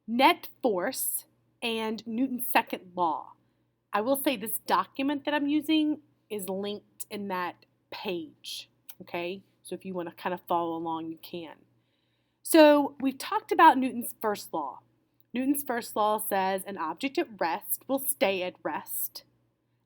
net force and Newton's second law. I will say this document that I'm using is linked in that page, okay? So if you want to kind of follow along, you can. So we've talked about Newton's first law. Newton's first law says an object at rest will stay at rest.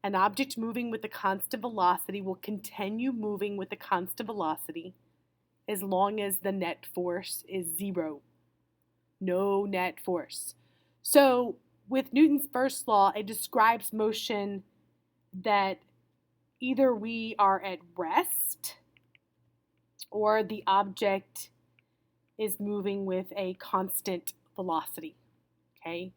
An object moving with a constant velocity will continue moving with a constant velocity as long as the net force is zero. No net force. So with Newton's first law, it describes motion that either we are at rest or the object is moving with a constant velocity. Okay?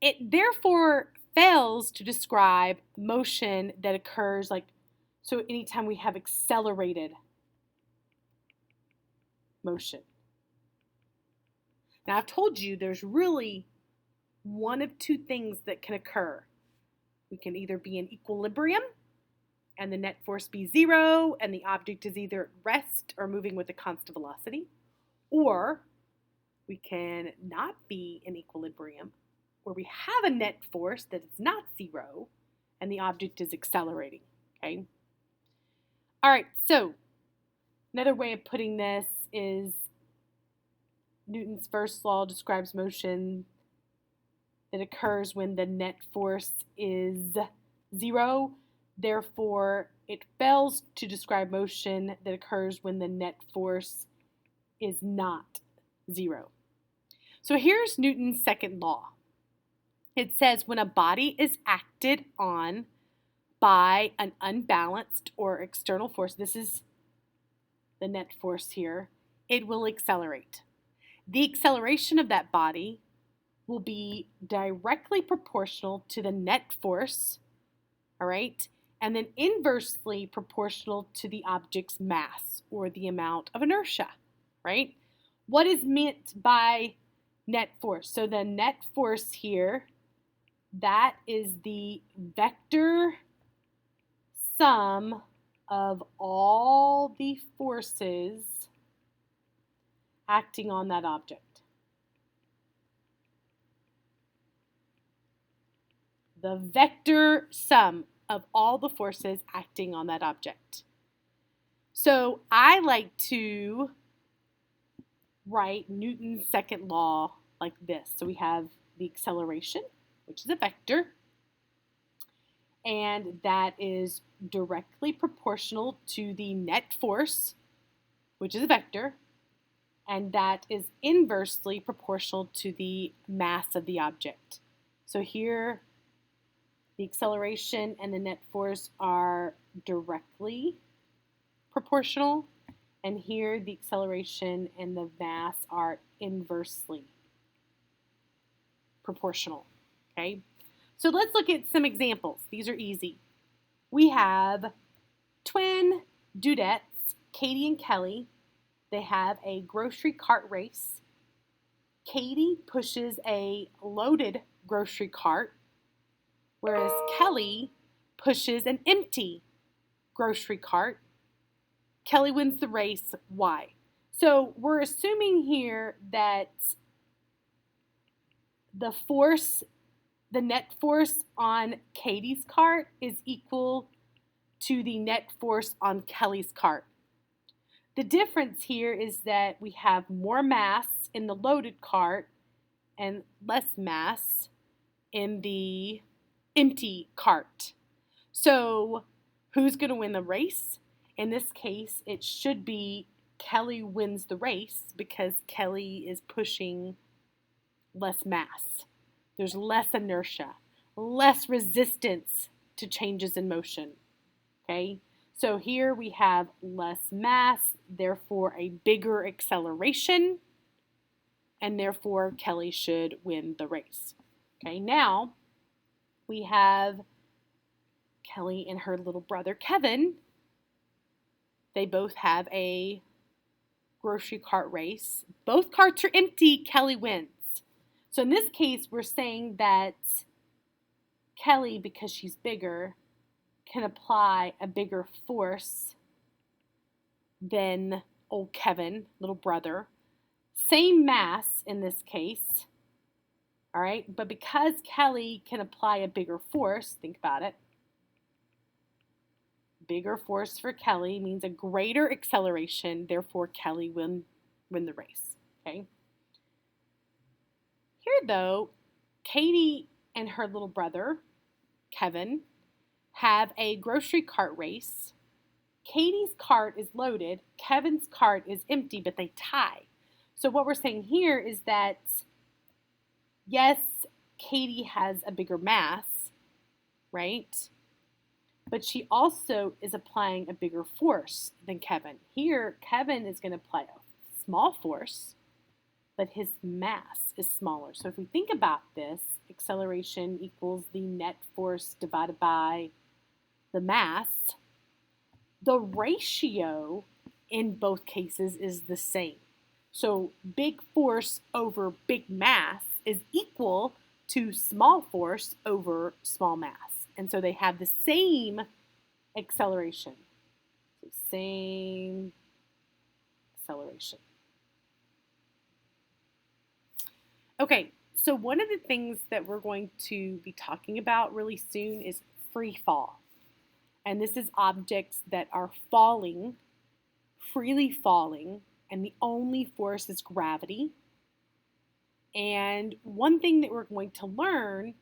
It therefore fails to describe motion that occurs so anytime we have accelerated motion. Now I've told you there's really one of two things that can occur. We can either be in equilibrium and the net force be zero and the object is either at rest or moving with a constant velocity, or we can not be in equilibrium where we have a net force that is not zero and the object is accelerating, okay? All right, so another way of putting this is Newton's first law describes motion that occurs when the net force is zero. Therefore, it fails to describe motion that occurs when the net force is not zero. So here's Newton's second law. It says when a body is acted on by an unbalanced or external force, this is the net force here, it will accelerate. The acceleration of that body will be directly proportional to the net force, all right, and then inversely proportional to the object's mass or the amount of inertia, right? What is meant by net force? So the net force here, that is the vector sum of all the forces acting on that object. The vector sum of all the forces acting on that object. So I like to write Newton's second law like this. So we have the acceleration, which is a vector, and that is directly proportional to the net force, which is a vector, and that is inversely proportional to the mass of the object. So here, the acceleration and the net force are directly proportional, and here the acceleration and the mass are inversely proportional, okay? So let's look at some examples. These are easy. We have twin dudettes, Katie and Kelly. They have a grocery cart race. Katie pushes a loaded grocery cart, whereas Kelly pushes an empty grocery cart. Kelly wins the race. Why? So we're assuming here that the net force on Katie's cart is equal to the net force on Kelly's cart. The difference here is that we have more mass in the loaded cart and less mass in the empty cart. So who's going to win the race? In this case, it should be Kelly wins the race because Kelly is pushing less mass. There's less inertia, less resistance to changes in motion, okay? So here we have less mass, therefore a bigger acceleration, and therefore Kelly should win the race. Okay, now we have Kelly and her little brother Kevin. They both have a grocery cart race. Both carts are empty, Kelly wins. So in this case, we're saying that Kelly, because she's bigger, can apply a bigger force than old Kevin, little brother. Same mass in this case, All right, but because Kelly can apply a bigger force, think about it. Bigger force for Kelly means a greater acceleration, therefore Kelly will win the race. Okay. Here, though, Katie and her little brother, Kevin, have a grocery cart race. Katie's cart is loaded, Kevin's cart is empty, but they tie. So what we're saying here is that, yes, Katie has a bigger mass, right? But she also is applying a bigger force than Kevin. Here, Kevin is going to apply a small force, but his mass is smaller. So if we think about this, acceleration equals the net force divided by the mass. The ratio in both cases is the same. So big force over big mass is equal to small force over small mass. And so they have the same acceleration. So same acceleration. Okay, so one of the things that we're going to be talking about really soon is free fall. And this is objects that are falling, freely falling, and the only force is gravity. And one thing that we're going to learn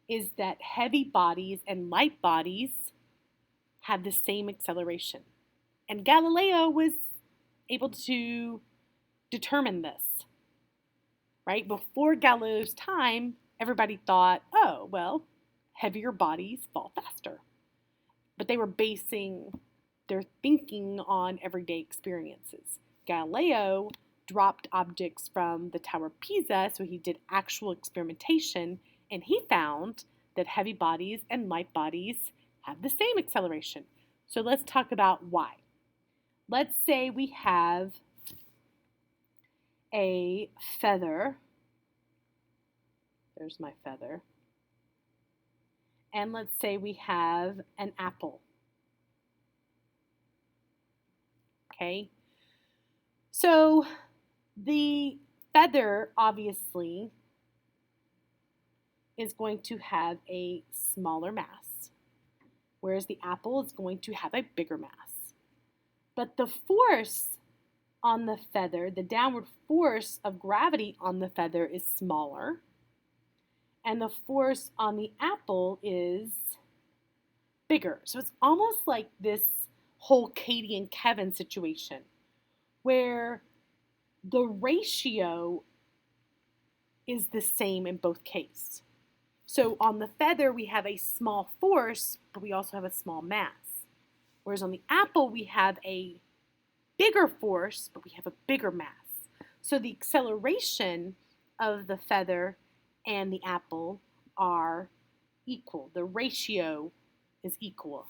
is that heavy bodies and light bodies have the same acceleration. And Galileo was able to determine this, right? Before Galileo's time, everybody thought, oh, well, heavier bodies fall faster. But they were basing their thinking on everyday experiences. Galileo dropped objects from the Tower of Pisa, so he did actual experimentation, and he found that heavy bodies and light bodies have the same acceleration. So let's talk about why. Let's say we have a feather. There's my feather. And let's say we have an apple. Okay. So the feather obviously is going to have a smaller mass, whereas the apple is going to have a bigger mass. But the force on the feather, the downward force of gravity on the feather is smaller, and the force on the apple is bigger. So it's almost like this whole Katie and Kevin situation where the ratio is the same in both cases. So on the feather, we have a small force, but we also have a small mass. Whereas on the apple, we have a bigger force, but we have a bigger mass. So the acceleration of the feather and the apple are equal. The ratio is equal.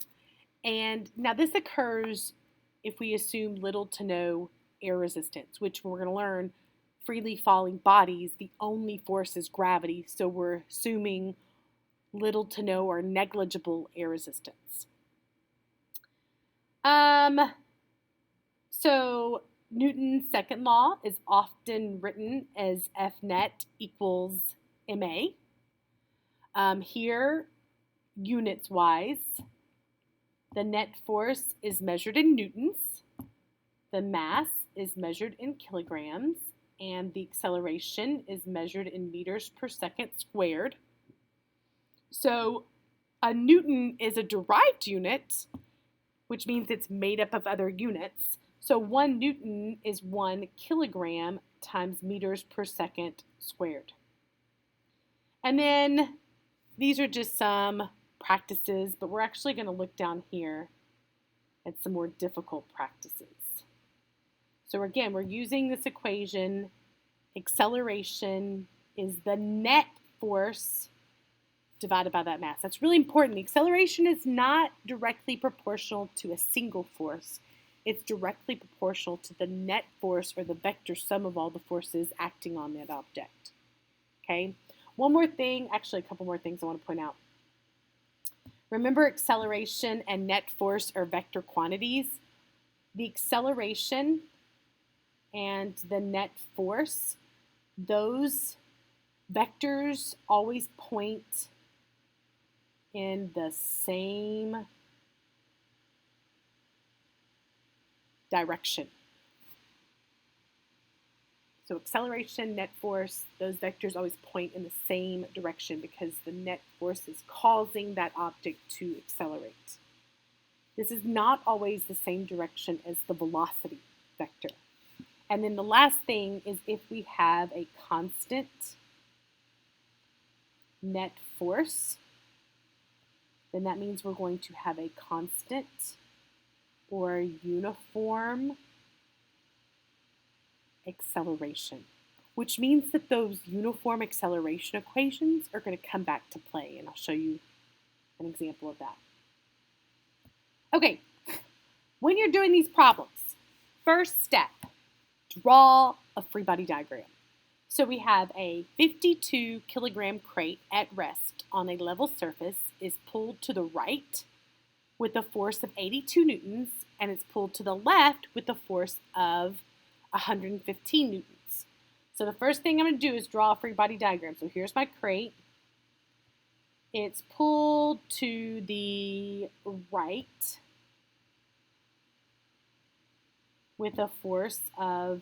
And now this occurs if we assume little to no air resistance, which we're going to learn freely falling bodies, the only force is gravity. So we're assuming little to no or negligible air resistance. So Newton's second law is often written as F net equals ma. Here, units wise, the net force is measured in newtons, the mass is measured in kilograms, and the acceleration is measured in meters per second squared. So a newton is a derived unit, which means it's made up of other units. So 1 newton is 1 kilogram times meters per second squared. And then these are just some practices, but we're actually going to look down here at some more difficult practices. So again, we're using this equation. Acceleration is the net force divided by that mass. That's really important. The acceleration is not directly proportional to a single force. It's directly proportional to the net force or the vector sum of all the forces acting on that object. Okay? One more thing, actually a couple more things I want to point out. Remember, acceleration and net force are vector quantities. The acceleration and the net force, those Vectors always point in the same direction. So acceleration, net force, those vectors always point in the same direction because the net force is causing that object to accelerate. This is not always the same direction as the velocity vector. And then the last thing is if we have a constant net force, then that means we're going to have a constant or uniform acceleration, which means that those uniform acceleration equations are going to come back to play, and I'll show you an example of that. Okay, when you're doing these problems, first step, draw a free body diagram. So we have a 52 kilogram crate at rest on a level surface is pulled to the right with a force of 82 newtons, and it's pulled to the left with a force of 115 newtons. So the first thing I'm going to do is draw a free body diagram. So here's my crate. It's pulled to the right with a force of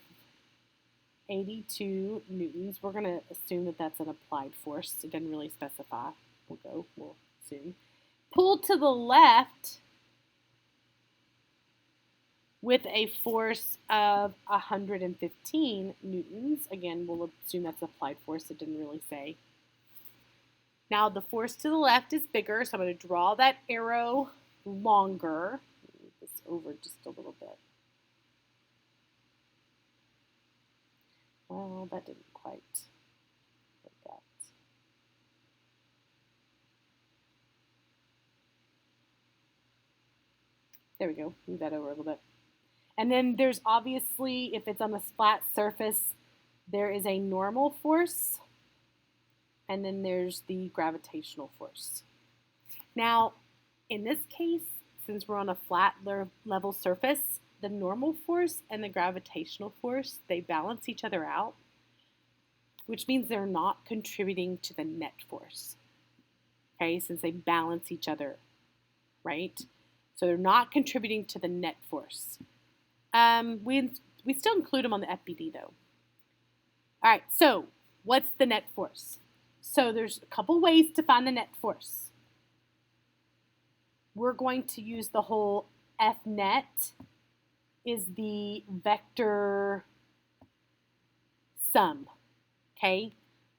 82 newtons. We're going to assume that that's an applied force. It doesn't really specify. We'll assume. Pulled to the left with a force of 115 newtons. Again, we'll assume that's applied force. It didn't really say. Now the force to the left is bigger, so I'm going to draw that arrow longer. Move this over just a little bit. Well, that didn't quite work out. There we go. Move that over a little bit. And then there's obviously, if it's on a flat surface, there is a normal force, and then there's the gravitational force. Now, in this case, since we're on a flat level surface, the normal force and the gravitational force, they balance each other out, which means they're not contributing to the net force, okay, since they balance each other, right? So they're not contributing to the net force. We still include them on the FBD though. All right, so what's the net force? So there's a couple ways to find the net force. We're going to use the whole F net is the vector sum, okay?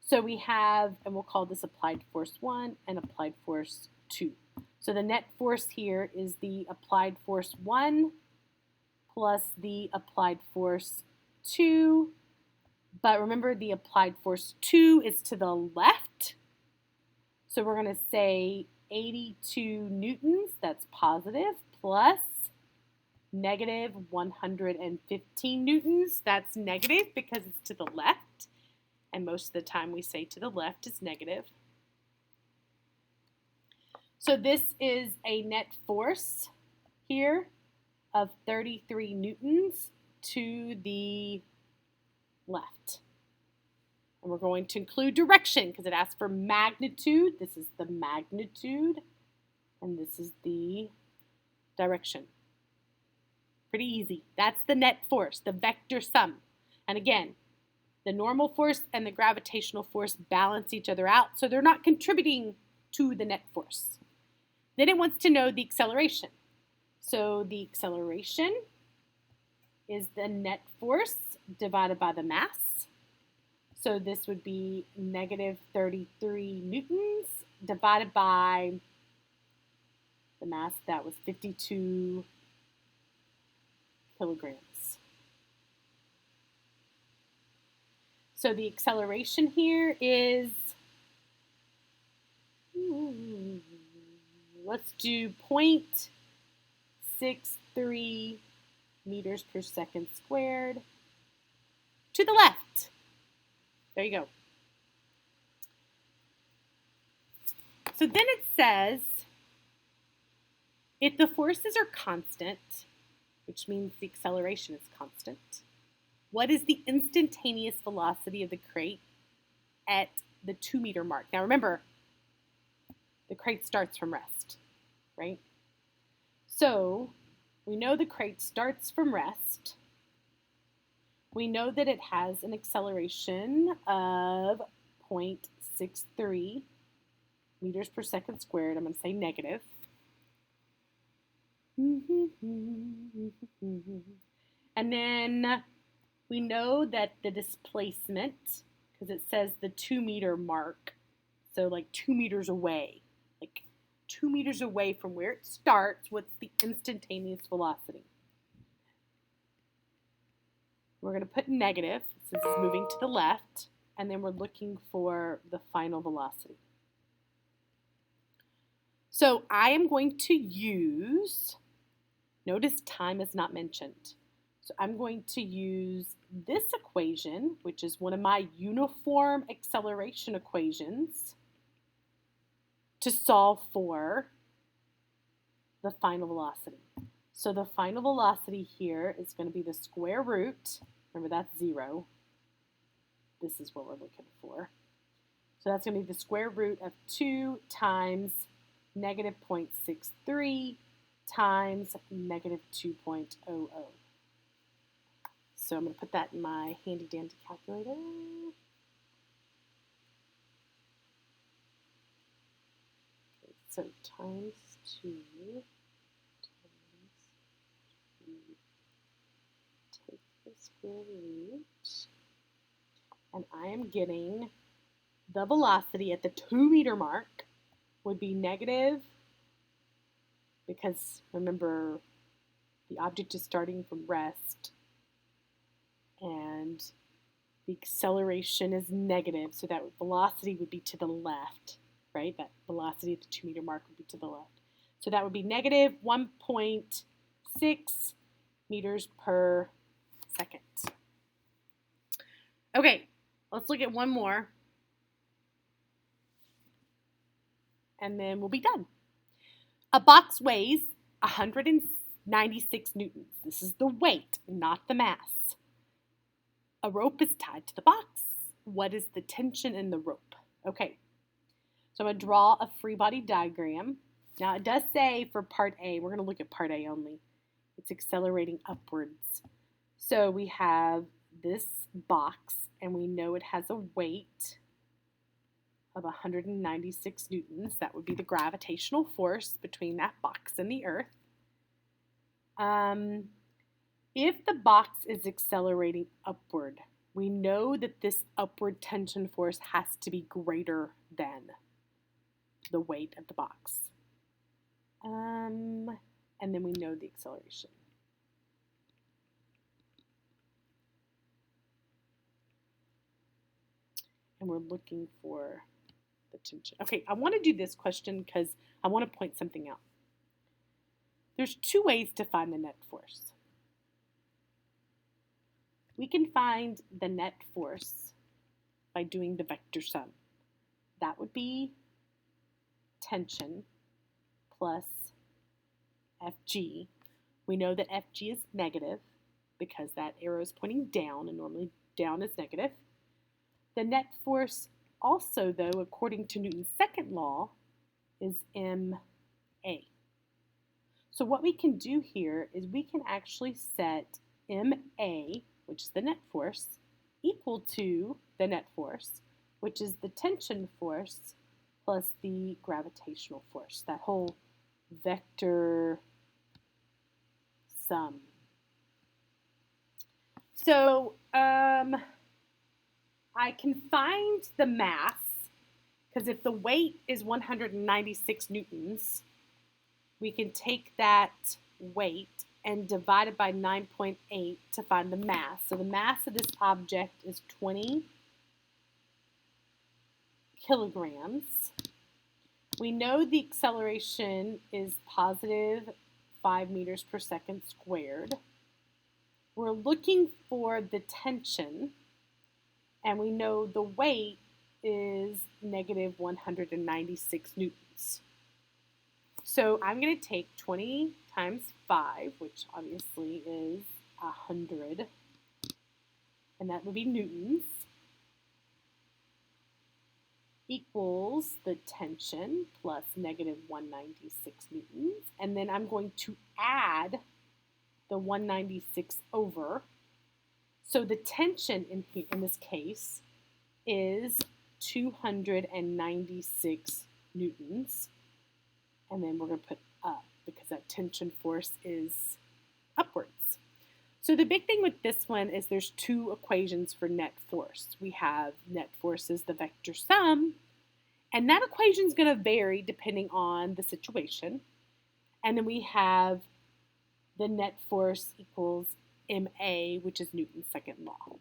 So we have, and we'll call this applied force 1 and applied force 2. So the net force here is the applied force 1 plus the applied force 2. But remember, the applied force 2 is to the left. So we're going to say 82 newtons, that's positive, plus negative 115 newtons, that's negative because it's to the left. And most of the time we say to the left is negative. So this is a net force here of 33 newtons to the left. And we're going to include direction because it asks for magnitude. This is the magnitude, and this is the direction. Pretty easy. That's the net force, the vector sum. And again, the normal force and the gravitational force balance each other out, so they're not contributing to the net force. Then it wants to know the acceleration. So the acceleration is the net force divided by the mass. So this would be negative 33 newtons divided by the mass, that was 52 kilograms. So the acceleration here is, let's do 0.63 meters per second squared to the left. There you go. So then it says, if the forces are constant, which means the acceleration is constant, what is the instantaneous velocity of the crate at the 2 meter mark. Now remember, the crate starts from rest, right? So we know the crate starts from rest. We know that it has an acceleration of 0.63 meters per second squared. I'm going to say negative. And then we know that the displacement, because it says the 2 meter mark, so like 2 meters away, like 2 meters away from where it starts, what's the instantaneous velocity? We're going to put negative since it's moving to the left, and then we're looking for the final velocity. So I am going to use, notice time is not mentioned. So I'm going to use this equation, which is one of my uniform acceleration equations, to solve for the final velocity. So the final velocity here is going to be the square root. Remember, that's 0. This is what we're looking for. So that's going to be the square root of 2 times negative 0.63 times negative 2.00. So I'm going to put that in my handy dandy calculator. Okay, so times 2 take the square root, and I am getting the velocity at the 2 meter mark would be negative, because remember the object is starting from rest and the acceleration is negative, so that velocity would be to the left, right? That velocity at the 2 meter mark would be to the left. So that would be negative 1.6 meters per second. Okay, let's look at one more, and then we'll be done. A box weighs 196 newtons. This is the weight, not the mass. A rope is tied to the box. What is the tension in the rope? Okay, so I'm going to draw a free body diagram. Now it does say for part A, we're going to look at part A only. It's accelerating upwards. So we have this box, and we know it has a weight of 196 newtons. That would be the gravitational force between that box and the earth. If the box is accelerating upward, we know that this upward tension force has to be greater than the weight of the box. And then we know the acceleration. And we're looking for the tension. Okay, I want to do this question because I want to point something out. There's 2 ways to find the net force. We can find the net force by doing the vector sum. That would be tension plus Fg. We know that Fg is negative because that arrow is pointing down, and normally down is negative. The net force also, though, according to Newton's second law, is ma. So what we can do here is we can actually set ma, which is the net force, equal to the net force, which is the tension force plus the gravitational force, that whole vector sum. So I can find the mass, because if the weight is 196 newtons, we can take that weight and divide it by 9.8 to find the mass. So the mass of this object is 20 kilograms. We know the acceleration is positive 5 meters per second squared. We're looking for the tension, and we know the weight is negative 196 newtons. So I'm going to take 20 times 5, which obviously is 100, and that would be newtons. equals the tension plus negative 196 newtons. And then I'm going to add the 196 over. So the tension in this case is 296 newtons. And then we're going to put up because that tension force is upwards. So the big thing with this one is there's two equations for net force. We have net force is the vector sum, and that equation is going to vary depending on the situation. And then we have the net force equals ma, which is Newton's second law.